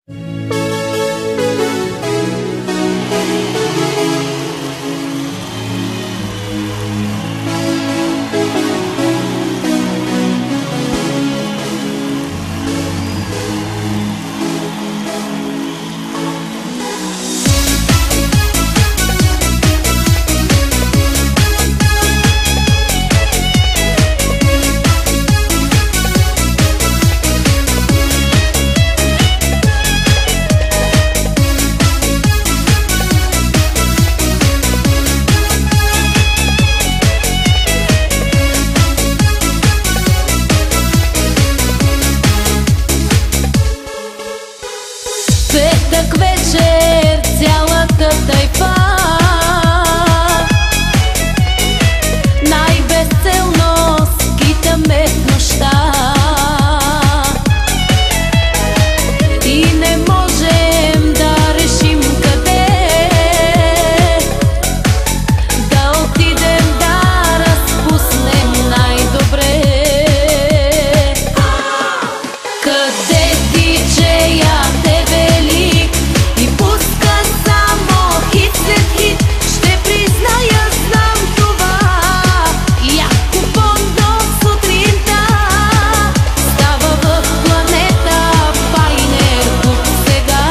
Петък вечер, цялата тайфа най-безцелно скитаме в нощта и не можем да решим къде да отидем да разпуснем най-добре. Къде диджея те вели и пуска само хит след хит, ще призная, знам това. Яко Бондо сутринта става в планета Пайнер Клуб сега.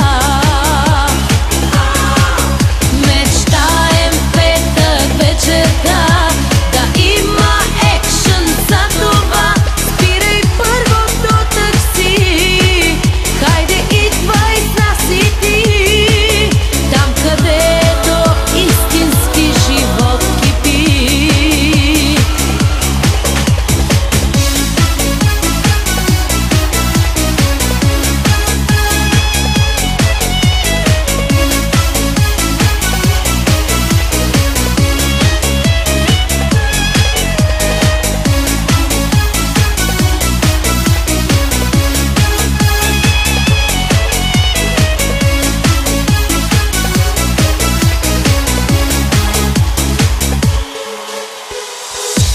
Мечтаем петък вечерта да има екшън, за това спирай първото такси, хайде идвай с нас и ти, там където истински живот кипи.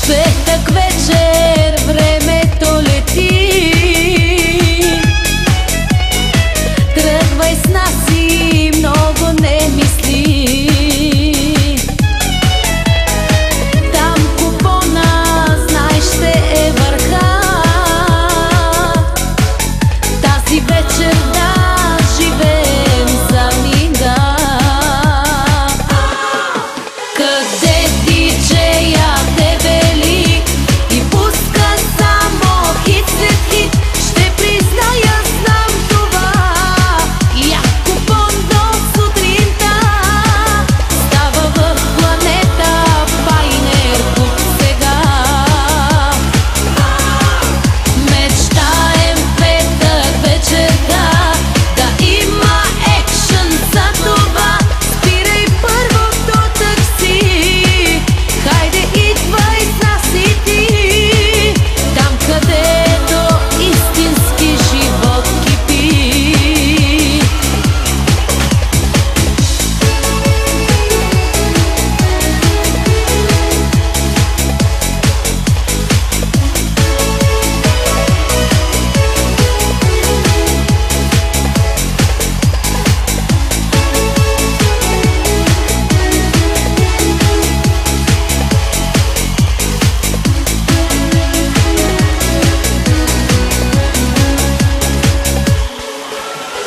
Петък вечер, времето лети, тръгвай с нас и много не мисли. Там купона, знаеш, ще е върха, тази вечер да живеем за мига. Къде диджея те вели и пуска само хит след хит, ще призная, знам това. Яко Бондо сутринта става в планета Пайнер Клуб сега. Мечтаем петък вечерта да има екшън, за това спирай първото такси, хайде идвай с нас и ти, там където истински живот кипи.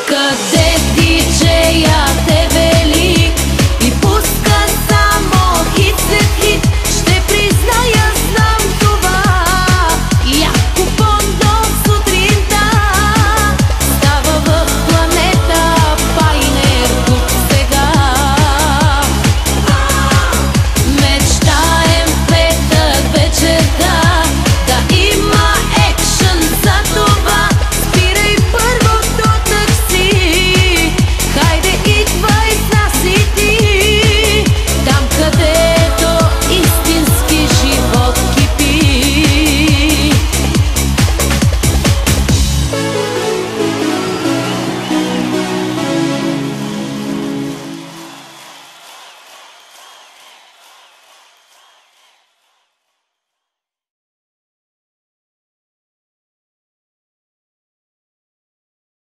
Къде